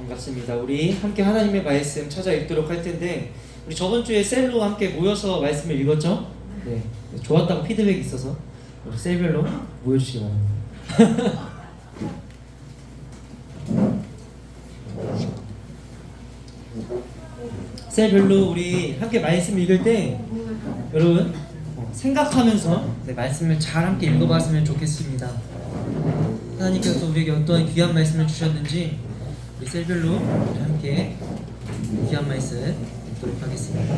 반갑습니다. 우리 함께 하나님의 말씀 찾아 읽도록 할 텐데, 우리 저번 주에 셀로 함께 모여서 말씀을 읽었죠? 네, 좋았다고 피드백이 있어서 우리 셀별로 모여주시기 바랍니다. 셀별로 우리 함께 말씀 읽을 때 여러분 생각하면서 말씀을 잘 함께 읽어봤으면 좋겠습니다. 하나님께서 우리에게 어떠한 귀한 말씀을 주셨는지 우리 셀별로 우리 함께 귀한 말씀 읽도록 하겠습니다.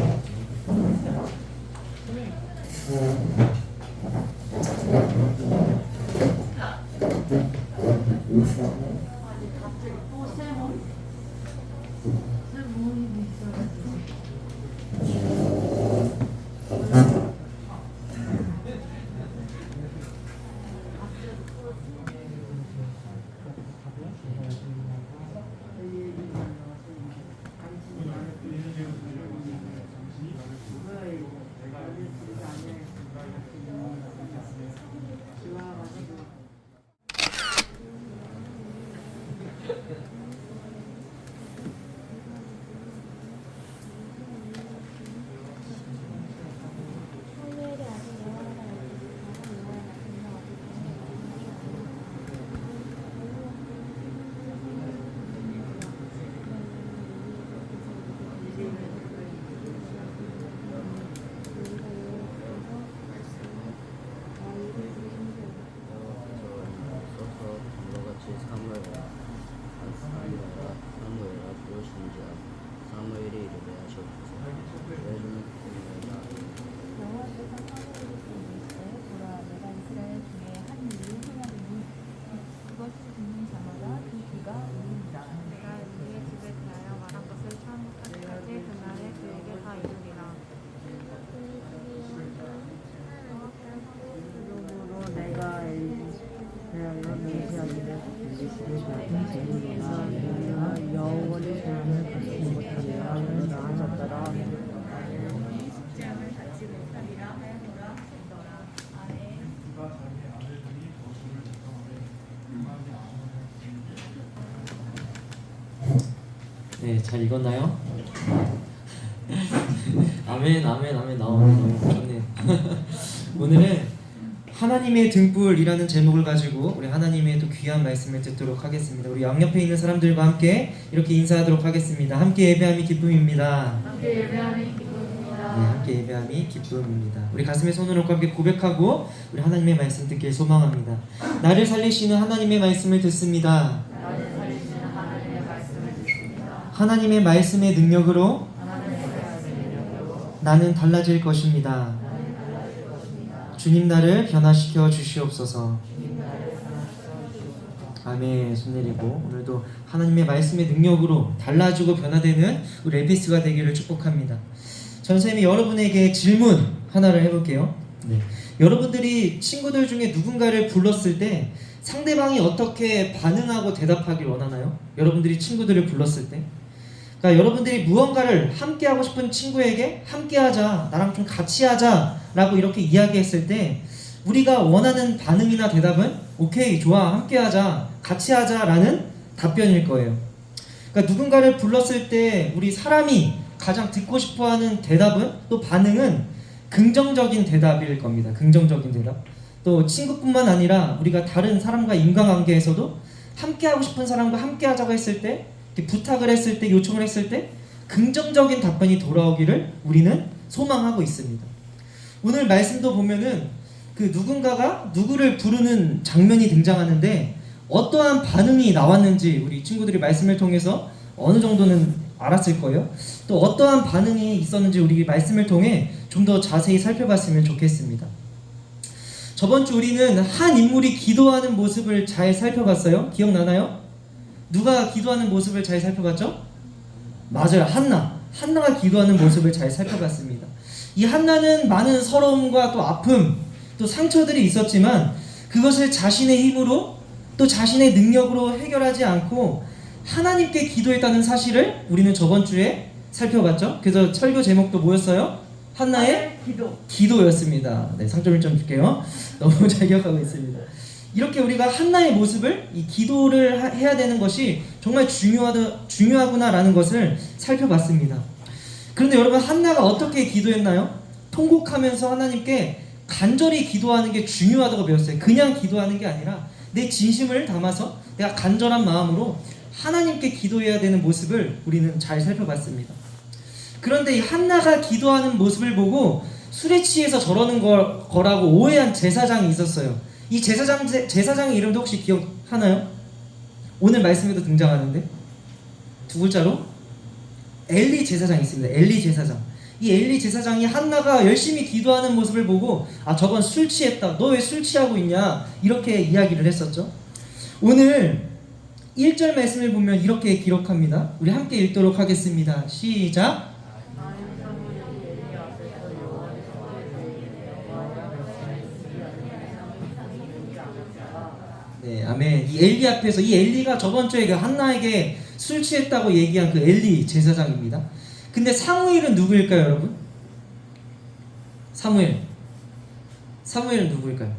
네, 잘 읽었나요? 아멘, 아멘, 아멘. 너무 좋네요. 오늘은 하나님의 등불이라는 제목을 가지고 우리 하나님의 또 귀한 말씀을 듣도록 하겠습니다. 우리 양옆에 있는 사람들과 함께 이렇게 인사하도록 하겠습니다. 함께 예배함이 기쁨입니다. 함께 예배함이 기쁨입니다. 네, 함께 예배함이 기쁨입니다. 우리 가슴에 손을 얹고 함께 고백하고 우리 하나님의 말씀 듣길 소망합니다. 나를 살리시는 하나님의 말씀을 듣습니다. 하나님의 말씀의 능력으로 나는 달라질 것입니다. 주님 나를 변화시켜 주시옵소서. 아멘. 손 내리고 오늘도 하나님의 말씀의 능력으로 달라지고 변화되는 우리 에피스가 되기를 축복합니다. 전쌤이 여러분에게 질문 하나를 해볼게요. 네. 여러분들이 친구들 중에 누군가를 불렀을 때 상대방이 어떻게 반응하고 대답하길 원하나요? 여러분들이 친구들을 불렀을 때, 그러니까 여러분들이 무언가를 함께 하고 싶은 친구에게 함께 하자, 나랑 좀 같이 하자 라고 이렇게 이야기했을 때 우리가 원하는 반응이나 대답은 오케이, 좋아, 함께 하자, 같이 하자 라는 답변일 거예요. 그러니까 누군가를 불렀을 때 우리 사람이 가장 듣고 싶어하는 대답은, 또 반응은 긍정적인 대답일 겁니다. 긍정적인 대답. 또 친구뿐만 아니라 우리가 다른 사람과 인간관계에서도 함께 하고 싶은 사람과 함께 하자고 했을 때, 부탁을 했을 때, 요청을 했을 때 긍정적인 답변이 돌아오기를 우리는 소망하고 있습니다. 오늘 말씀도 보면은 그 누군가가 누구를 부르는 장면이 등장하는데 어떠한 반응이 나왔는지 우리 친구들이 말씀을 통해서 어느 정도는 알았을 거예요. 또 어떠한 반응이 있었는지 우리 말씀을 통해 좀 더 자세히 살펴봤으면 좋겠습니다. 저번 주 우리는 한 인물이 기도하는 모습을 잘 살펴봤어요. 기억나나요? 누가 기도하는 모습을 잘 살펴봤죠? 맞아요. 한나가 기도하는 모습을 잘 살펴봤습니다. 이 한나는 많은 서러움과 또 아픔, 또 상처들이 있었지만 그것을 자신의 힘으로 또 자신의 능력으로 해결하지 않고 하나님께 기도했다는 사실을 우리는 저번 주에 살펴봤죠. 그래서 설교 제목도 뭐였어요? 한나의 기도였습니다. 네, 상점 1점 줄게요. 너무 잘 기억하고 있습니다. 이렇게 우리가 한나의 모습을 이 기도를 해야 되는 것이 정말 중요하구나라는 것을 살펴봤습니다. 그런데 여러분, 한나가 어떻게 기도했나요? 통곡하면서 하나님께 간절히 기도하는 게 중요하다고 배웠어요. 그냥 기도하는 게 아니라 내 진심을 담아서 내가 간절한 마음으로 하나님께 기도해야 되는 모습을 우리는 잘 살펴봤습니다. 그런데 이 한나가 기도하는 모습을 보고 술에 취해서 저러는 거라고 오해한 제사장이 있었어요. 이 제사장의 이름도 혹시 기억하나요? 오늘 말씀에도 등장하는데 두 글자로 엘리 제사장이 있습니다. 엘리 제사장. 이 엘리 제사장이 한나가 열심히 기도하는 모습을 보고 저건 술 취했다. 너 왜 술 취하고 있냐? 이렇게 이야기를 했었죠. 오늘 1절 말씀을 보면 이렇게 기록합니다. 우리 함께 읽도록 하겠습니다. 시작. 네, 아멘. 이 엘리 앞에서, 이 엘리가 저번 주에 그 한나에게 술 취했다고 얘기한 그 엘리 제사장입니다. 근데 사무엘은 누구일까요, 여러분? 사무엘은 누구일까요?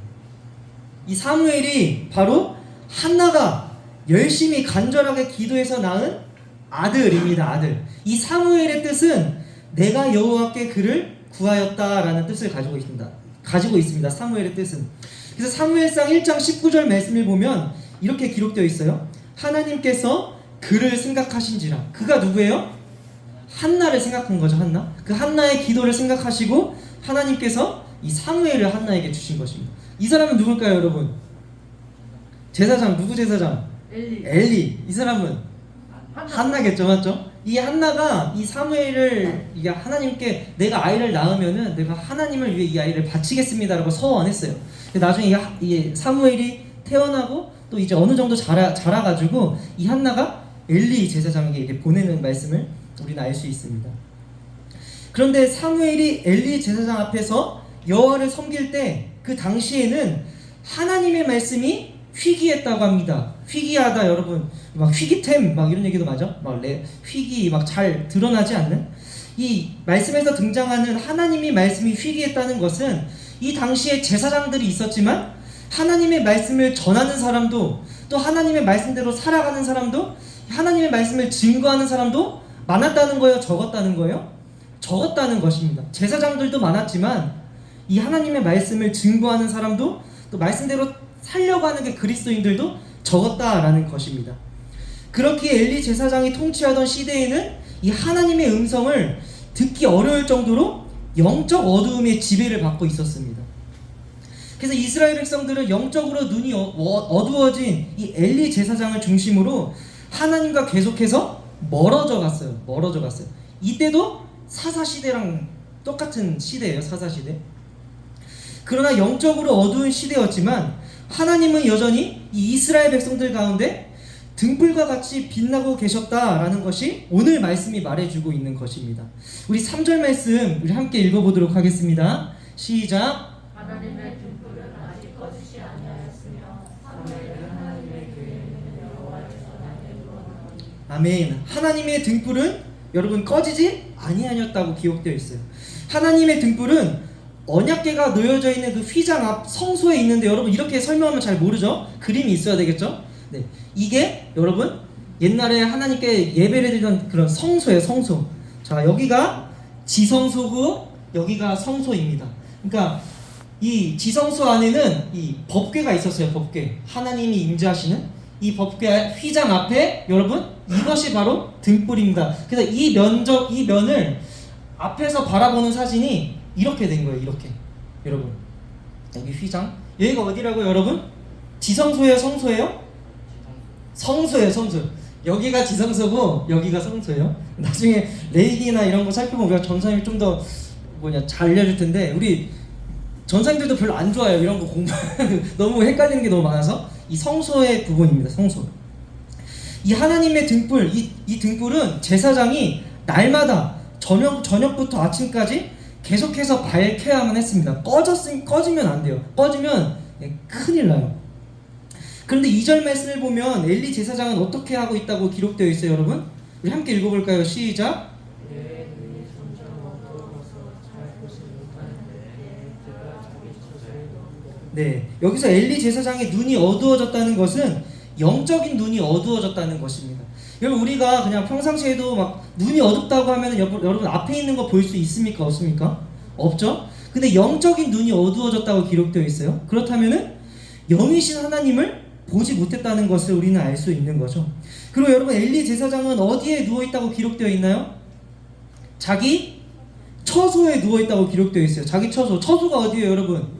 이 사무엘이 바로 한나가 열심히 간절하게 기도해서 낳은 아들입니다. 아들. 이 사무엘의 뜻은 내가 여호와께 그를 구하였다라는 뜻을 가지고 있습니다. 사무엘의 뜻은. 그래서 사무엘상 1장 19절 말씀을 보면 이렇게 기록되어 있어요. 하나님께서 그를 생각하신지라. 그가 누구예요? 한나를 생각한 거죠. 한나. 그 한나의 기도를 생각하시고 하나님께서 이 사무엘을 한나에게 주신 것입니다. 이 사람은 누굴까요, 여러분? 제사장. 누구 제사장? 엘리. 이 사람은 한나겠죠, 맞죠? 이 한나가 이 사무엘을 이게 하나님께 내가 아이를 낳으면은 내가 하나님을 위해 이 아이를 바치겠습니다라고 서원했어요. 나중에 이 사무엘이 태어나고 또 이제 어느 정도 자라가지고 이 한나가 엘리 제사장에게 보내는 말씀을 우리는 알 수 있습니다. 그런데 사무엘이 엘리 제사장 앞에서 여호와를 섬길 때 그 당시에는 하나님의 말씀이 희귀했다고 합니다. 희귀하다, 여러분. 막 희귀템 막 이런 얘기도 맞아? 희귀 막 잘 드러나지 않는 이 말씀에서 등장하는 하나님의 말씀이 희귀했다는 것은 이 당시에 제사장들이 있었지만 하나님의 말씀을 전하는 사람도 또 하나님의 말씀대로 살아가는 사람도 하나님의 말씀을 증거하는 사람도 많았다는 거예요? 적었다는 거예요? 적었다는 것입니다. 제사장들도 많았지만 이 하나님의 말씀을 증거하는 사람도 또 말씀대로 살려고 하는 게 그리스도인들도 적었다라는 것입니다. 그렇기에 엘리 제사장이 통치하던 시대에는 이 하나님의 음성을 듣기 어려울 정도로 영적 어두움의 지배를 받고 있었습니다. 그래서 이스라엘 백성들은 영적으로 눈이 어두워진 이 엘리 제사장을 중심으로 하나님과 계속해서 멀어져 갔어요. 이때도 사사시대랑 똑같은 시대예요. 사사시대. 그러나 영적으로 어두운 시대였지만 하나님은 여전히 이 이스라엘 백성들 가운데 등불과 같이 빛나고 계셨다라는 것이 오늘 말씀이 말해주고 있는 것입니다. 우리 3절 말씀 우리 함께 읽어보도록 하겠습니다. 시작. 하나님의 등불은 아직 꺼지지 아니하였으며 사무엘은 하나님의 교회에 있는 여호와를 전하되 아멘. 하나님의 등불은 여러분 꺼지지 아니하였다고 기록되어 있어요. 하나님의 등불은 언약궤가 놓여져 있는 그 휘장 앞 성소에 있는데, 여러분 이렇게 설명하면 잘 모르죠? 그림이 있어야 되겠죠? 네, 이게 여러분 옛날에 하나님께 예배를 드리던 그런 성소예요. 성소. 자, 여기가 지성소고 여기가 성소입니다. 그러니까 이 지성소 안에는 이 법궤가 있었어요. 법궤. 하나님이 임재하시는 이 법궤 휘장 앞에 여러분 이것이 바로 등불입니다. 그래서 이 면을 앞에서 바라보는 사진이 이렇게 된 거예요. 이렇게. 여러분 여기 휘장. 여기가 어디라고요, 여러분? 지성소예요, 성소예요? 성소예요, 성소. 여기가 지성소고 여기가 성소예요. 나중에 레이기나 이런 거 살펴보면 우리가 전사님이 좀 더 잘 알려줄 텐데, 우리 전사님들도 별로 안 좋아해요. 이런 거 너무 헷갈리는 게 너무 많아서. 이 성소의 부분입니다. 성소. 이 하나님의 등불, 이 등불은 제사장이 날마다 저녁부터 아침까지 계속해서 밝혀야만 했습니다. 꺼지면 안 돼요. 꺼지면 큰일 나요. 그런데 2절 말씀을 보면 엘리 제사장은 어떻게 하고 있다고 기록되어 있어요, 여러분? 우리 함께 읽어볼까요? 시작. 네, 여기서 엘리 제사장의 눈이 어두워졌다는 것은 영적인 눈이 어두워졌다는 것입니다. 여러분 우리가 그냥 평상시에도 막 눈이 어둡다고 하면 여러분 앞에 있는 거 볼 수 있습니까? 없습니까? 없죠? 근데 영적인 눈이 어두워졌다고 기록되어 있어요. 그렇다면은 영이신 하나님을 보지 못했다는 것을 우리는 알 수 있는 거죠. 그리고 여러분 엘리 제사장은 어디에 누워있다고 기록되어 있나요? 자기 처소에 누워있다고 기록되어 있어요. 자기 처소. 처소가 어디예요 여러분?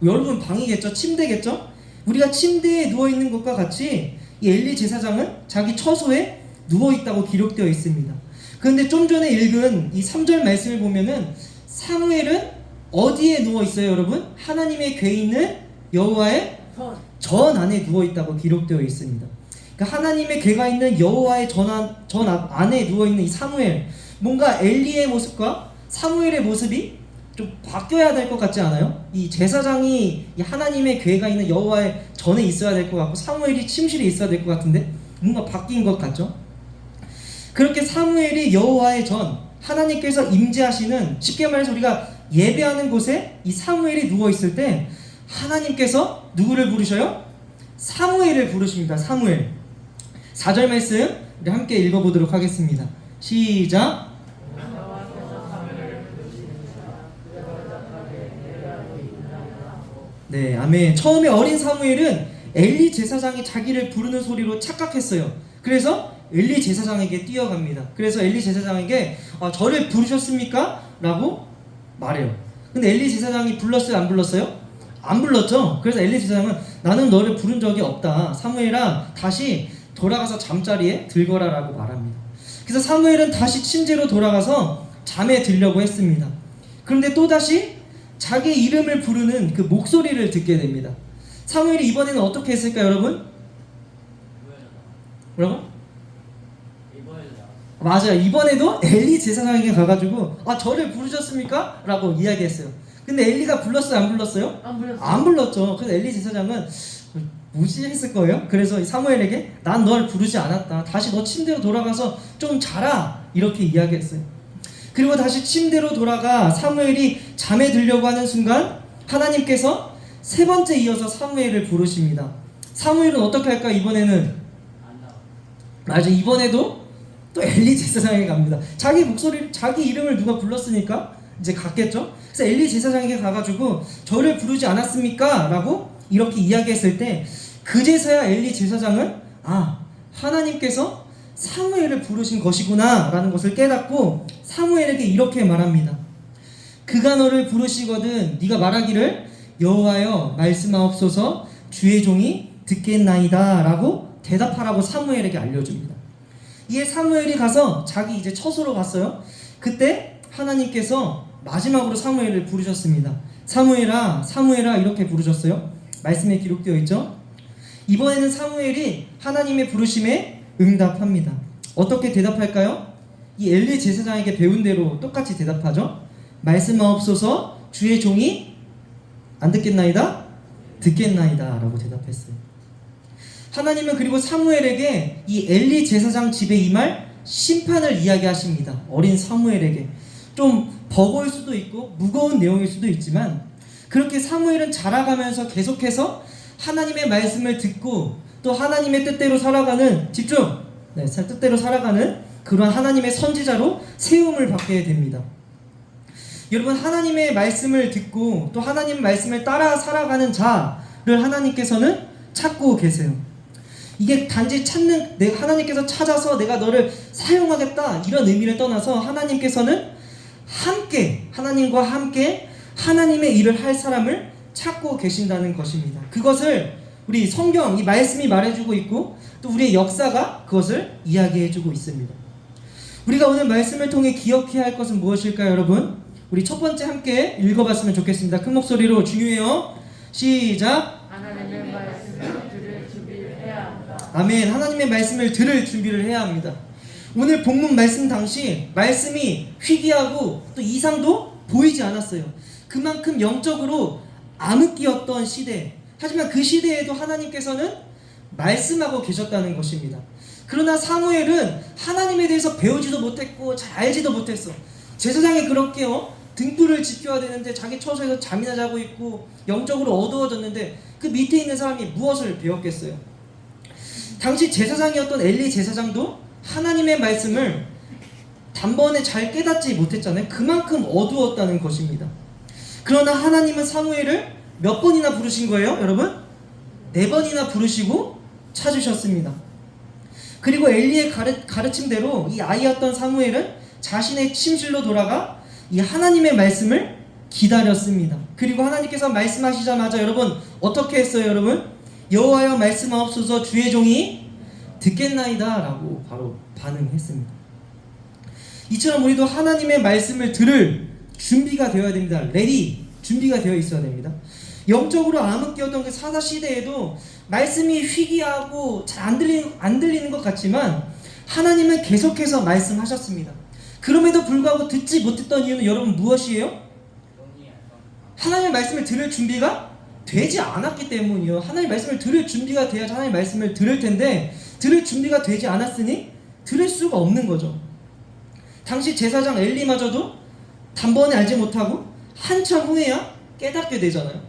여러분 방이겠죠? 침대겠죠? 우리가 침대에 누워있는 것과 같이 이 엘리 제사장은 자기 처소에 누워있다고 기록되어 있습니다. 그런데 좀 전에 읽은 이 3절 말씀을 보면은 사무엘은 어디에 누워있어요 여러분? 하나님의 궤 있는 여호와의 전 안에 누워있다고 기록되어 있습니다. 그러니까 하나님의 궤가 있는 여호와의 전 안에 누워있는 이 사무엘, 뭔가 엘리의 모습과 사무엘의 모습이 좀 바뀌어야 될 것 같지 않아요? 이 제사장이 이 하나님의 궤가 있는 여호와의 전에 있어야 될 것 같고 사무엘이 침실에 있어야 될 것 같은데 뭔가 바뀐 것 같죠? 그렇게 사무엘이 여호와의 전, 하나님께서 임재하시는, 쉽게 말해서 우리가 예배하는 곳에 이 사무엘이 누워있을 때 하나님께서 누구를 부르셔요? 사무엘을 부르십니다. 사무엘. 4절 말씀 우리 함께 읽어보도록 하겠습니다. 시작. 네, 아멘. 처음에 어린 사무엘은 엘리 제사장이 자기를 부르는 소리로 착각했어요. 그래서 엘리 제사장에게 뛰어갑니다. 그래서 엘리 제사장에게 저를 부르셨습니까? 라고 말해요. 근데 엘리 제사장이 불렀어요? 안 불렀어요? 안 불렀죠. 그래서 엘리 제사장은 나는 너를 부른 적이 없다. 사무엘아 다시 돌아가서 잠자리에 들거라 라고 말합니다. 그래서 사무엘은 다시 침대로 돌아가서 잠에 들려고 했습니다. 그런데 또다시 자기 이름을 부르는 그 목소리를 듣게 됩니다. 사무엘이 이번에는 어떻게 했을까요 여러분? 뭐라고? 맞아요. 이번에도 엘리 제사장에게 가가지고 저를 부르셨습니까? 라고 이야기했어요. 근데 엘리가 불렀어요? 안 불렀어요? 안 불렀죠. 그래서 엘리 제사장은 무시했을 거예요. 그래서 사무엘에게 난 널 부르지 않았다. 다시 너 침대로 돌아가서 좀 자라. 이렇게 이야기했어요. 그리고 다시 침대로 돌아가 사무엘이 잠에 들려고 하는 순간 하나님께서 세 번째 이어서 사무엘을 부르십니다. 사무엘은 어떻게 할까? 이번에는 맞아, 이번에도 또 엘리 제사장에게 갑니다. 자기 목소리, 자기 이름을 누가 불렀으니까 이제 갔겠죠. 그래서 엘리 제사장에게 가가지고 저를 부르지 않았습니까? 라고 이렇게 이야기했을 때 그제서야 엘리 제사장은 하나님께서 사무엘을 부르신 것이구나 라는 것을 깨닫고 사무엘에게 이렇게 말합니다. 그가 너를 부르시거든 네가 말하기를 여호와여 말씀하옵소서 주의 종이 듣겠나이다 라고 대답하라고 사무엘에게 알려줍니다. 이에 사무엘이 가서 자기 이제 처소로 갔어요. 그때 하나님께서 마지막으로 사무엘을 부르셨습니다. 사무엘아 사무엘아 이렇게 부르셨어요. 말씀에 기록되어 있죠. 이번에는 사무엘이 하나님의 부르심에 응답합니다. 어떻게 대답할까요? 이 엘리 제사장에게 배운 대로 똑같이 대답하죠. 말씀하옵소서 주의 종이 안 듣겠나이다? 듣겠나이다 라고 대답했어요. 하나님은 그리고 사무엘에게 이 엘리 제사장 집에 임할 심판을 이야기하십니다. 어린 사무엘에게. 좀 버거울 수도 있고 무거운 내용일 수도 있지만 그렇게 사무엘은 자라가면서 계속해서 하나님의 말씀을 듣고 또 하나님의 뜻대로 살아가는 뜻대로 살아가는 그러한 하나님의 선지자로 세움을 받게 됩니다. 여러분 하나님의 말씀을 듣고 또 하나님 말씀을 따라 살아가는 자를 하나님께서는 찾고 계세요. 이게 단지 하나님께서 찾아서 내가 너를 사용하겠다 이런 의미를 떠나서 하나님께서는 하나님과 함께 하나님의 일을 할 사람을 찾고 계신다는 것입니다. 그것을 우리 성경, 이 말씀이 말해주고 있고 또 우리의 역사가 그것을 이야기해주고 있습니다. 우리가 오늘 말씀을 통해 기억해야 할 것은 무엇일까요 여러분? 우리 첫 번째 함께 읽어봤으면 좋겠습니다. 큰 목소리로 중요해요. 시작. 하나님의 말씀을 들을 준비를 해야 한다. 아멘. 하나님의 말씀을 들을 준비를 해야 합니다. 오늘 본문 말씀 당시 말씀이 희귀하고 또 이상도 보이지 않았어요. 그만큼 영적으로 암흑기였던 시대. 하지만 그 시대에도 하나님께서는 말씀하고 계셨다는 것입니다. 그러나 사무엘은 하나님에 대해서 배우지도 못했고 잘 알지도 못했어. 제사장이 그렇게 등불을 지켜야 되는데 자기 처소에서 잠이나 자고 있고 영적으로 어두워졌는데 그 밑에 있는 사람이 무엇을 배웠겠어요? 당시 제사장이었던 엘리 제사장도 하나님의 말씀을 단번에 잘 깨닫지 못했잖아요. 그만큼 어두웠다는 것입니다. 그러나 하나님은 사무엘을 몇 번이나 부르신 거예요, 여러분? 4번이나 부르시고 찾으셨습니다. 그리고 엘리의 가르침대로 이 아이였던 사무엘은 자신의 침실로 돌아가 이 하나님의 말씀을 기다렸습니다. 그리고 하나님께서 말씀하시자마자 여러분 어떻게 했어요, 여러분? 여호와여 말씀하옵소서 주의 종이 듣겠나이다 라고 바로 반응했습니다. 이처럼 우리도 하나님의 말씀을 들을 준비가 되어야 됩니다. 레디, 준비가 되어 있어야 됩니다. 영적으로 암흑기였던 그 사사 시대에도 말씀이 희귀하고 잘 안 들리는 것 같지만 하나님은 계속해서 말씀하셨습니다. 그럼에도 불구하고 듣지 못했던 이유는 여러분 무엇이에요? 하나님의 말씀을 들을 준비가 되지 않았기 때문이요. 하나님의 말씀을 들을 준비가 돼야지 하나님의 말씀을 들을 텐데 들을 준비가 되지 않았으니 들을 수가 없는 거죠. 당시 제사장 엘리마저도 단번에 알지 못하고 한참 후에야 깨닫게 되잖아요.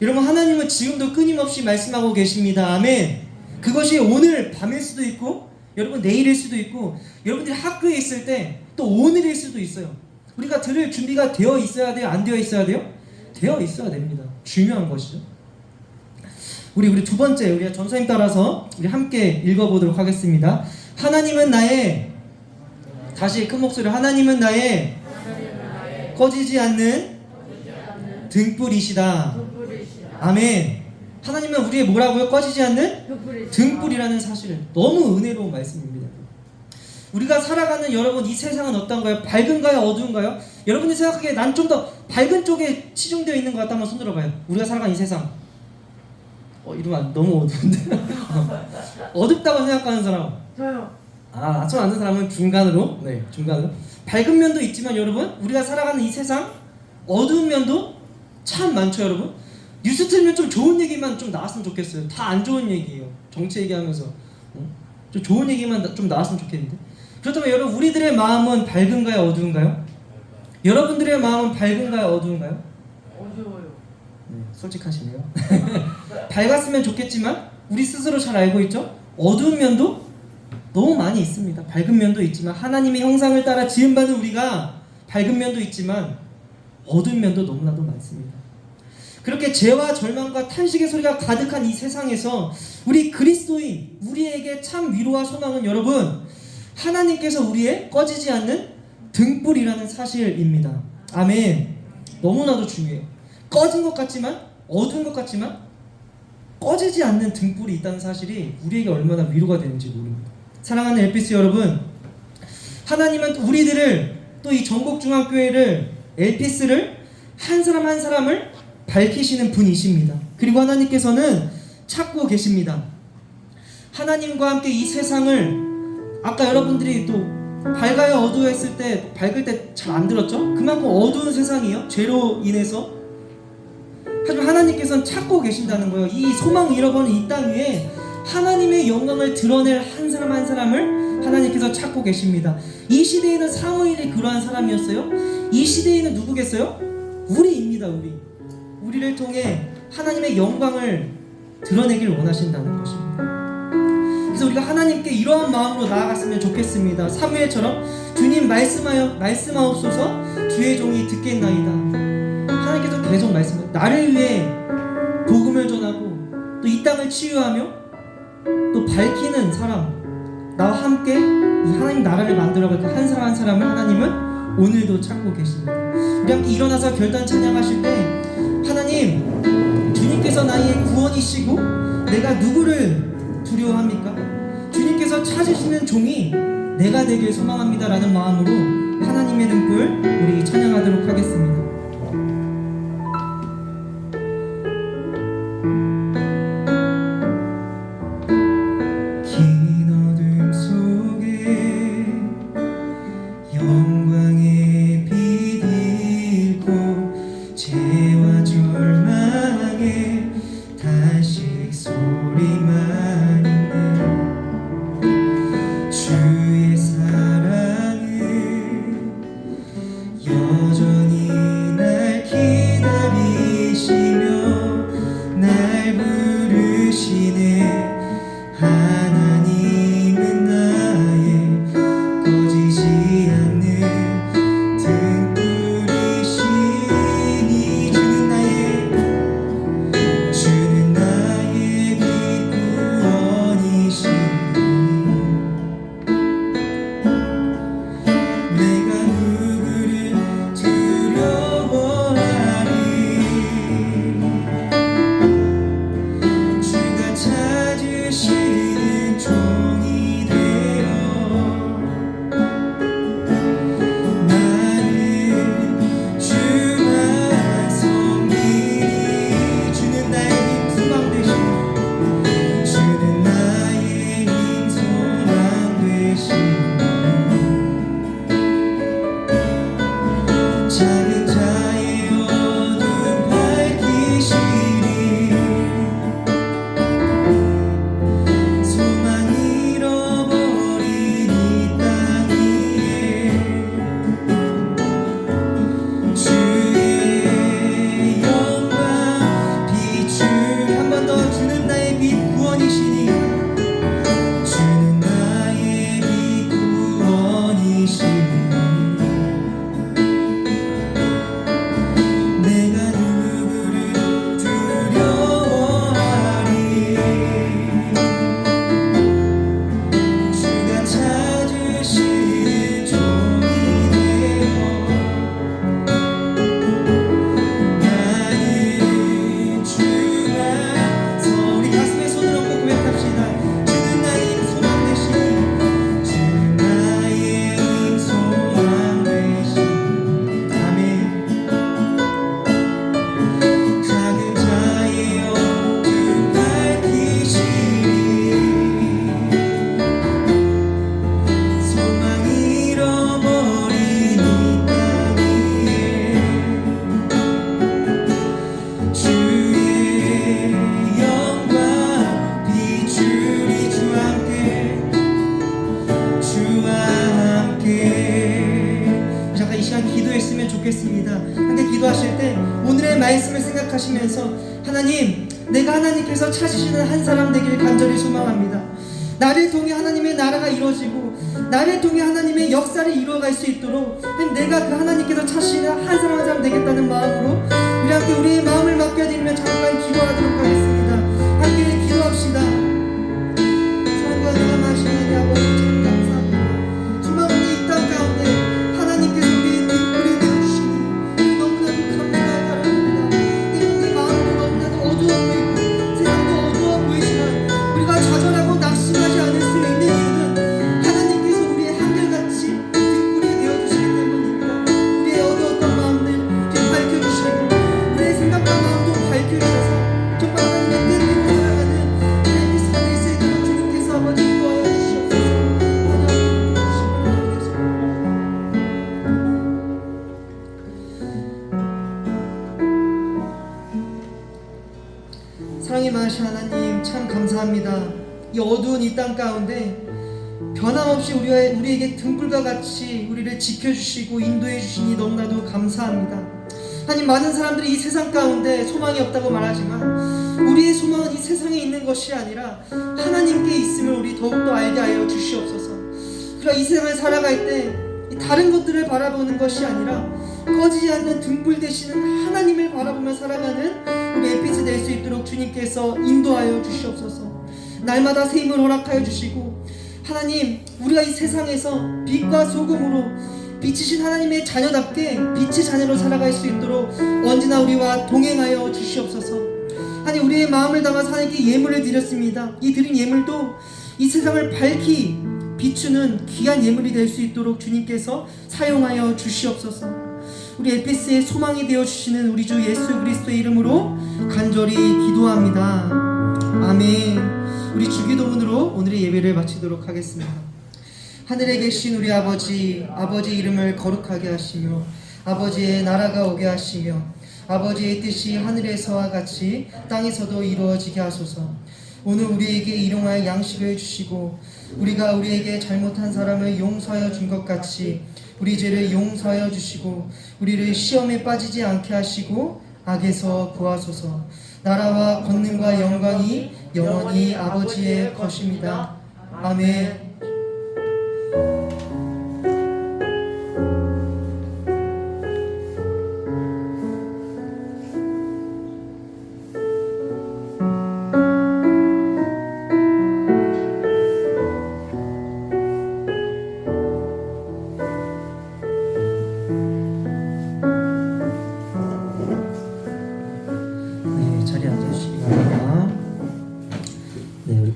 여러분 하나님은 지금도 끊임없이 말씀하고 계십니다. 아멘. 그것이 오늘 밤일 수도 있고 여러분 내일일 수도 있고 여러분들이 학교에 있을 때 또 오늘일 수도 있어요. 우리가 들을 준비가 되어 있어야 돼요? 안 되어 있어야 돼요? 되어 있어야 됩니다. 중요한 것이죠. 우리 두 번째 우리 전사님 따라서 우리 함께 읽어보도록 하겠습니다. 하나님은 나의 다시 큰 목소리로 하나님은 나의 꺼지지 않는 등불이시다. 아멘. 하나님은 우리의 뭐라고요? 꺼지지 않는 등불이라는 사실. 너무 은혜로운 말씀입니다. 우리가 살아가는 여러분 이 세상은 어떤가요? 밝은가요? 어두운가요? 여러분이 생각하기에 난 좀 더 밝은 쪽에 치중되어 있는 것 같다 한번 손 들어봐요. 우리가 살아가는 이 세상 이러면 너무 어두운데 어둡다고 생각하는 사람? 저요. 손 안 든 사람은 중간으로. 네, 중간으로. 밝은 면도 있지만 여러분 우리가 살아가는 이 세상 어두운 면도 참 많죠. 여러분 뉴스 틀면 좀 좋은 얘기만 좀 나왔으면 좋겠어요. 다 안 좋은 얘기예요. 정치 얘기하면서 좀 좋은 얘기만 좀 나왔으면 좋겠는데. 그렇다면 여러분 우리들의 마음은 밝은가요? 어두운가요? 여러분들의 마음은 밝은가요? 어두운가요? 어두워요. 네, 솔직하시네요. 밝았으면 좋겠지만 우리 스스로 잘 알고 있죠? 어두운 면도 너무 많이 있습니다. 밝은 면도 있지만 하나님의 형상을 따라 지음받은 우리가 밝은 면도 있지만 어두운 면도 너무나도 많습니다. 그렇게 죄와 절망과 탄식의 소리가 가득한 이 세상에서 우리 그리스도인 우리에게 참 위로와 소망은 여러분 하나님께서 우리의 꺼지지 않는 등불이라는 사실입니다. 아멘. 너무나도 중요해요. 꺼진 것 같지만 어두운 것 같지만 꺼지지 않는 등불이 있다는 사실이 우리에게 얼마나 위로가 되는지 모릅니다. 사랑하는 엘피스 여러분, 하나님은 우리들을 또 이 전국중앙교회를 엘피스를 한 사람 한 사람을 밝히시는 분이십니다. 그리고 하나님께서는 찾고 계십니다. 하나님과 함께 이 세상을 아까 여러분들이 또 밝아요 어두워 했을 때 밝을 때 잘 안 들었죠? 그만큼 어두운 세상이에요. 죄로 인해서. 하지만 하나님께서는 찾고 계신다는 거예요. 이 소망 잃어버린 이 땅 위에 하나님의 영광을 드러낼 한 사람 한 사람을 하나님께서 찾고 계십니다. 이 시대에는 사무엘이 그러한 사람이었어요. 이 시대에는 누구겠어요? 우리입니다. 우리를 통해 하나님의 영광을 드러내길 원하신다는 것입니다. 그래서 우리가 하나님께 이러한 마음으로 나아갔으면 좋겠습니다. 사무엘처럼 주님 말씀하옵소서 주의 종이 듣겠나이다. 하나님께서 계속 말씀하세요. 나를 위해 복음을 전하고 또 이 땅을 치유하며 또 밝히는 사람, 나와 함께 이 하나님 나라를 만들어갈 그 한 사람 한 사람을 하나님은 오늘도 찾고 계십니다. 우리 함께 일어나서 결단 찬양하실 때 하나님, 주님께서 나의 구원이시고 내가 누구를 두려워합니까? 주님께서 찾으시는 종이 내가 되길 소망합니다 라는 마음으로 하나님의 등불 우리 찬양하도록 하겠습니다. 긴 어둠 속에 영광의 빛 잃고 죄와 절망에 탄식 소리만 있네. 주의 사랑은 여전히 좋겠습니다. 함께 기도하실 때 오늘의 말씀을 생각하시면서 하나님, 내가 하나님께서 찾으시는 한 사람 되길 간절히 소망합니다. 나를 통해 하나님의 나라가 이루어지고 나를 통해 하나님의 역사를 이루어갈 수 있도록 내가 그 하나님께서 찾으시는 한 사람 한 사람 되겠다는 마음으로 우리 함께 우리의 마음을 맡겨드리며 잠깐 기도하도록 하겠습니다. 함께 기도합시다. 사랑과 은혜가 많으신 아버지 참 감사합니다. 수많은 이 땅 가운데 하나님께서 우리의 등불이 되어주시니 너무나도 감사할 따름입니다. 때론 내 마음도 너무나도 어두워 보이고 세상도 어두워 보이지만 우리가 좌절하고 낙심하지 않을 수 있는 이유는 하나님께서 우리의 한결같이 등불이 되어주시기 때문입니다. 우리의 어두웠던 마음들 좀 밝혀주시고 우리의 생각과 마음도 밝혀주셔서 정말 하나님의 뜻대로 살아가는 우리의 삶이 될 수 있도록 주님께서 아버지 인도하여 주시옵소서. 사랑이 많으신 하나님 참 감사합니다. 이 어두운 이 땅 가운데 변함없이 우리에게 등불과 같이 우리를 지켜주시고 인도해 주시니 너무나도 감사합니다. 하나님, 많은 사람들이 이 세상 가운데 소망이 없다고 말하지만 우리의 소망은 이 세상에 있는 것이 아니라 하나님께 있음을 우리 더욱더 알게 하여 주시옵소서. 그러나 이 세상을 살아갈 때 다른 것들을 바라보는 것이 아니라 꺼지지 않는 등불 되시는 하나님을 바라보며 살아가는 우리 에피스 될 수 있도록 주님께서 인도하여 주시옵소서. 날마다 새 힘을 허락하여 주시고 하나님, 우리가 이 세상에서 빛과 소금으로 빛이신 하나님의 자녀답게 빛의 자녀로 살아갈 수 있도록 언제나 우리와 동행하여 주시옵소서. 하나님, 우리의 마음을 담아서 하나님께 예물을 드렸습니다. 이 드린 예물도 이 세상을 밝히 비추는 귀한 예물이 될 수 있도록 주님께서 사용하여 주시옵소서. 우리 에피스의 소망이 되어주시는 우리 주 예수 그리스도의 이름으로 간절히 기도합니다. 아멘. 우리 주기도문으로 오늘의 예배를 마치도록 하겠습니다. 하늘에 계신 우리 아버지, 아버지 이름을 거룩하게 하시며 아버지의 나라가 오게 하시며 아버지의 뜻이 하늘에서와 같이 땅에서도 이루어지게 하소서. 오늘 우리에게 일용할 양식을 주시고 우리가 우리에게 잘못한 사람을 용서하여 준 것 같이 우리 죄를 용서하여 주시고 우리를 시험에 빠지지 않게 하시고 악에서 구하소서. 나라와 권능과 영광이 영원히 아버지의 것입니다. 아멘.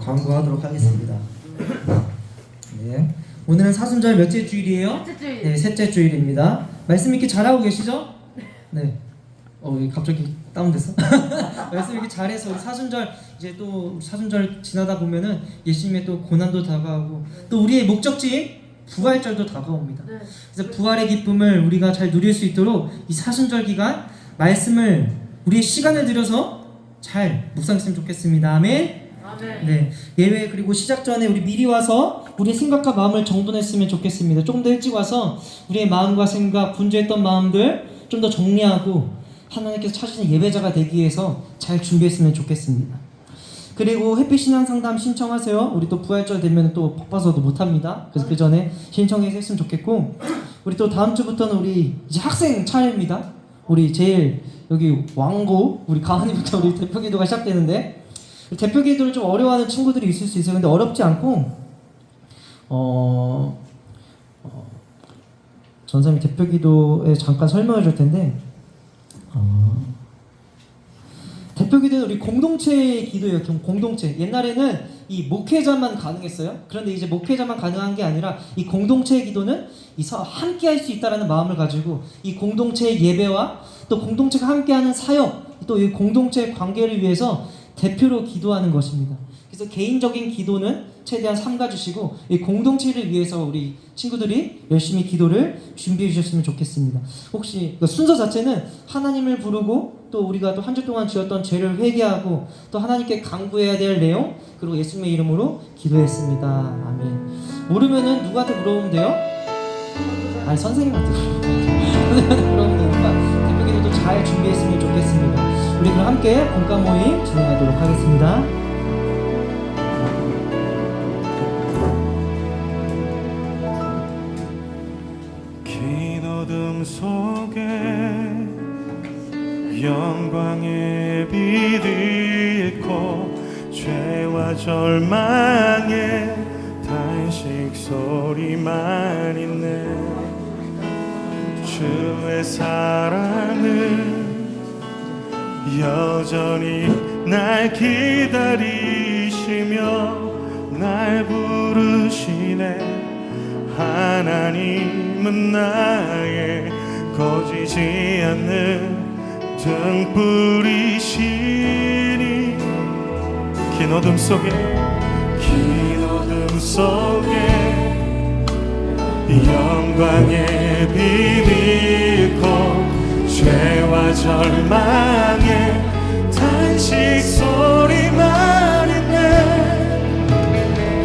광고하도록 하겠습니다. 네, 오늘은 사순절 몇째 주일이에요? 네, 셋째 주일입니다. 말씀 읽기 잘하고 계시죠? 네. 갑자기 다운됐어? 말씀 읽기 잘해서 우리 사순절 이제 또 사순절 지나다 보면은 예수님의 또 고난도 다가오고 또 우리의 목적지인 부활절도 다가옵니다. 그래서 부활의 기쁨을 우리가 잘 누릴 수 있도록 이 사순절 기간 말씀을 우리의 시간을 들여서 잘 묵상했으면 좋겠습니다. 아멘. 네, 예배 그리고 시작 전에 우리 미리 와서 우리의 생각과 마음을 정돈했으면 좋겠습니다. 조금 더 일찍 와서 우리의 마음과 생각, 분주했던 마음들 좀 더 정리하고 하나님께서 찾으시는 예배자가 되기 위해서 잘 준비했으면 좋겠습니다. 그리고 햇빛 신앙 상담 신청하세요. 우리 또 부활절 되면 또 바빠서도 못합니다. 그래서 그 전에 신청해서 했으면 좋겠고, 우리 또 다음 주부터는 우리 이제 학생 차례입니다. 우리 제일 여기 왕고 우리 가은이부터 우리 대표 기도가 시작되는데, 대표 기도를 좀 어려워하는 친구들이 있을 수 있어요. 근데 어렵지 않고 전사님 대표 기도에 잠깐 설명해 줄 텐데, 대표 기도는 우리 공동체의 기도예요. 공동체. 옛날에는 이 목회자만 가능했어요. 그런데 이제 목회자만 가능한 게 아니라 이 공동체의 기도는 함께 할 수 있다라는 마음을 가지고 이 공동체의 예배와 또 공동체가 함께하는 사역, 또 이 공동체의 관계를 위해서 대표로 기도하는 것입니다. 그래서 개인적인 기도는 최대한 삼가주시고 이 공동체를 위해서 우리 친구들이 열심히 기도를 준비해 주셨으면 좋겠습니다. 혹시 순서 자체는 하나님을 부르고 또 우리가 또 한 주 동안 지었던 죄를 회개하고 또 하나님께 간구해야 될 내용, 그리고 예수님의 이름으로 기도했습니다. 아멘. 모르면은 누구한테 물어보면 돼요? 아니, 선생님한테 물어보면 돼요. 그런 기도가 대표 기도도 잘 준비했으면 좋겠습니다. 우리 그럼 함께 공과 모임 진행하도록 하겠습니다. 긴 어둠 속에 영광의 빛 잃고 죄와 절망의 단식 소리만 있네. 주의 사랑은 여전히 날 기다리시며 날 부르시네. 하나님은 나의 꺼지지 않는 등불이시니. 긴 어둠 속에 영광의 빛 잃고 죄와 절망의 단식 소리만 있네.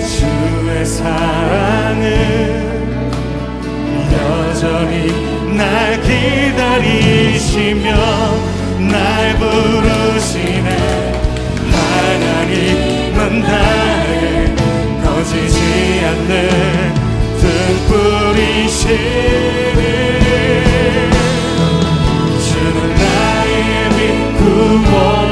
주의 사랑은 여전히 날 기다리시며 날 부르시네. 하나님은 나의 꺼지지 않는 등불이시니. 주는 나의 빛 구원